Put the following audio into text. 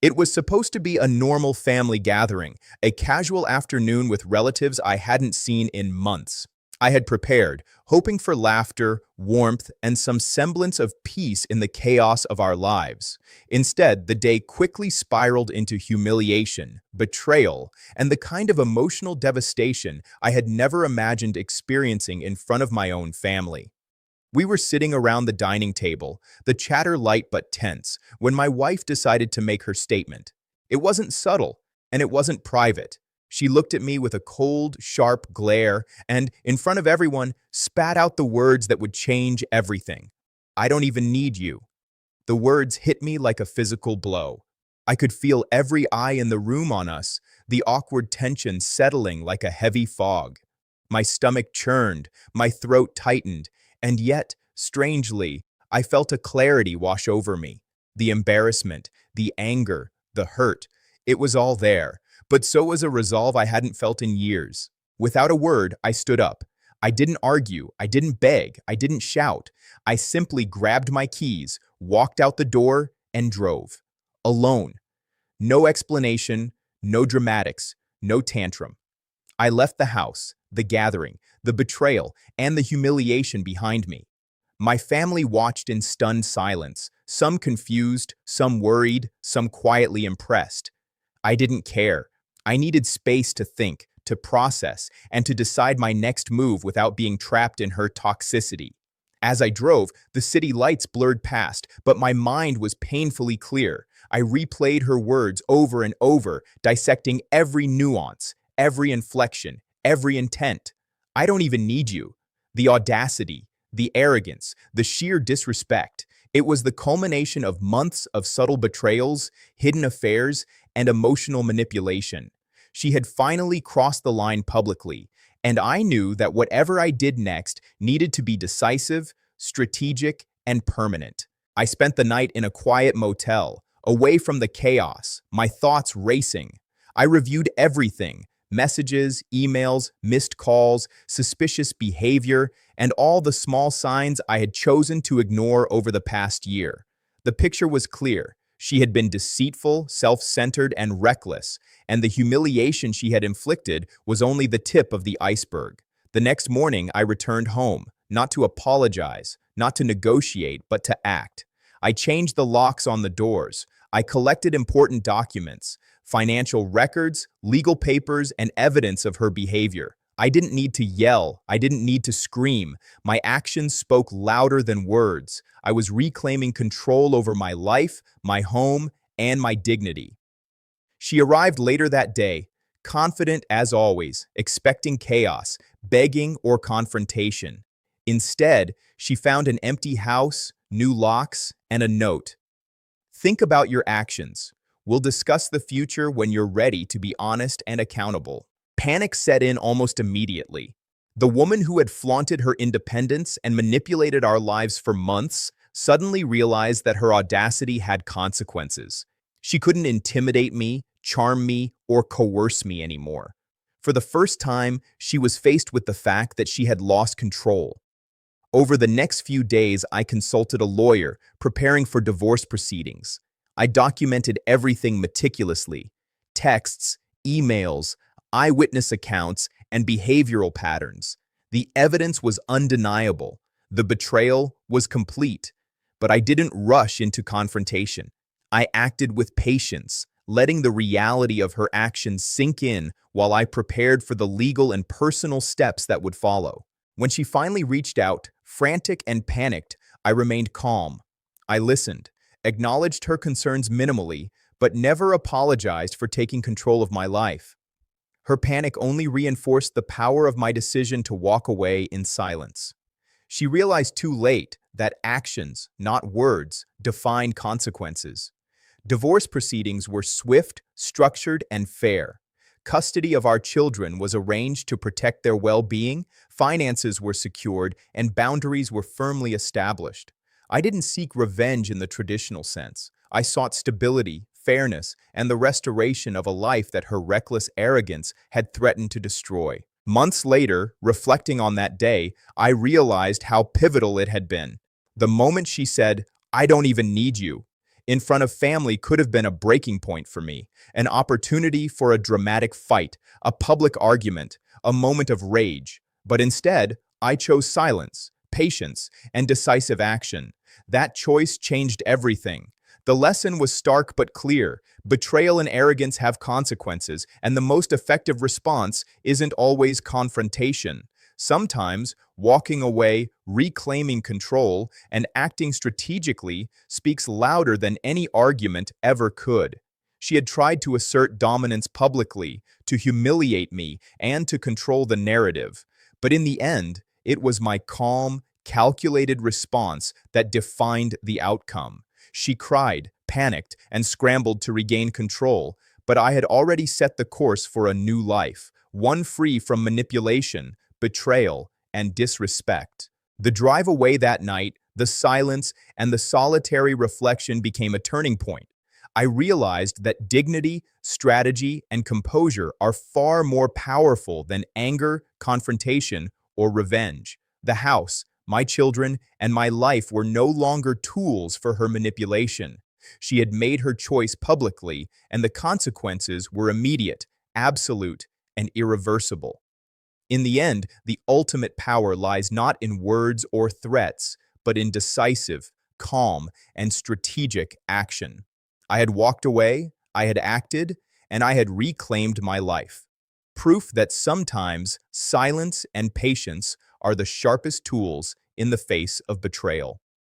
It was supposed to be a normal family gathering, a casual afternoon with relatives I hadn't seen in months. I had prepared, hoping for laughter, warmth, and some semblance of peace in the chaos of our lives. Instead, the day quickly spiraled into humiliation, betrayal, and the kind of emotional devastation I had never imagined experiencing in front of my own family. We were sitting around the dining table, the chatter light but tense, when my wife decided to make her statement. It wasn't subtle, and it wasn't private. She looked at me with a cold, sharp glare and, in front of everyone, spat out the words that would change everything. "I don't even need you." The words hit me like a physical blow. I could feel every eye in the room on us, the awkward tension settling like a heavy fog. My stomach churned, my throat tightened, and yet, strangely, I felt a clarity wash over me. The embarrassment, the anger, the hurt, it was all there, but so was a resolve I hadn't felt in years. Without a word, I stood up. I didn't argue, I didn't beg, I didn't shout. I simply grabbed my keys, walked out the door, and drove. Alone. No explanation, no dramatics, no tantrum. I left the house, the gathering, the betrayal, and the humiliation behind me. My family watched in stunned silence, some confused, some worried, some quietly impressed. I didn't care. I needed space to think, to process, and to decide my next move without being trapped in her toxicity. As I drove, the city lights blurred past, but my mind was painfully clear. I replayed her words over and over, dissecting every nuance, every inflection, every intent. "I don't even need you." The audacity, the arrogance, the sheer disrespect. It was the culmination of months of subtle betrayals, hidden affairs, and emotional manipulation. She had finally crossed the line publicly, and I knew that whatever I did next needed to be decisive, strategic, and permanent. I spent the night in a quiet motel, away from the chaos, my thoughts racing. I reviewed everything: messages, emails, missed calls, suspicious behavior, and all the small signs I had chosen to ignore over the past year. The picture was clear. She had been deceitful, self-centered, and reckless, and the humiliation she had inflicted was only the tip of the iceberg. The next morning, I returned home, not to apologize, not to negotiate, but to act. I changed the locks on the doors. I collected important documents, financial records, legal papers, and evidence of her behavior. I didn't need to yell. I didn't need to scream. My actions spoke louder than words. I was reclaiming control over my life, my home, and my dignity. She arrived later that day, confident as always, expecting chaos, begging or confrontation. Instead, she found an empty house, new locks, and a note. "Think about your actions. We'll discuss the future when you're ready to be honest and accountable." Panic set in almost immediately. The woman who had flaunted her independence and manipulated our lives for months suddenly realized that her audacity had consequences. She couldn't intimidate me, charm me, or coerce me anymore. For the first time, she was faced with the fact that she had lost control. Over the next few days, I consulted a lawyer, preparing for divorce proceedings. I documented everything meticulously: texts, emails, eyewitness accounts, and behavioral patterns. The evidence was undeniable. The betrayal was complete. But I didn't rush into confrontation. I acted with patience, letting the reality of her actions sink in while I prepared for the legal and personal steps that would follow. When she finally reached out, frantic and panicked, I remained calm. I listened, acknowledged her concerns minimally, but never apologized for taking control of my life. Her panic only reinforced the power of my decision to walk away in silence. She realized too late that actions, not words, define consequences. Divorce proceedings were swift, structured, and fair. Custody of our children was arranged to protect their well-being, finances were secured, and boundaries were firmly established. I didn't seek revenge in the traditional sense. I sought stability, fairness, and the restoration of a life that her reckless arrogance had threatened to destroy. Months later, reflecting on that day, I realized how pivotal it had been. The moment she said, "I don't even need you," in front of family could have been a breaking point for me, an opportunity for a dramatic fight, a public argument, a moment of rage. But instead, I chose silence, patience, and decisive action. That choice changed everything. The lesson was stark but clear. Betrayal and arrogance have consequences, and the most effective response isn't always confrontation. Sometimes, walking away, reclaiming control, and acting strategically speaks louder than any argument ever could. She had tried to assert dominance publicly, to humiliate me, and to control the narrative. But in the end, it was my calm, calculated response that defined the outcome. She cried, panicked, and scrambled to regain control, but I had already set the course for a new life, one free from manipulation, betrayal, and disrespect. The drive away that night, the silence, and the solitary reflection became a turning point. I realized that dignity, strategy, and composure are far more powerful than anger, confrontation, or revenge. The house, my children, and my life were no longer tools for her manipulation. She had made her choice publicly, and the consequences were immediate, absolute, and irreversible. In the end, the ultimate power lies not in words or threats, but in decisive, calm, and strategic action. I had walked away, I had acted, and I had reclaimed my life. Proof that sometimes silence and patience are the sharpest tools in the face of betrayal.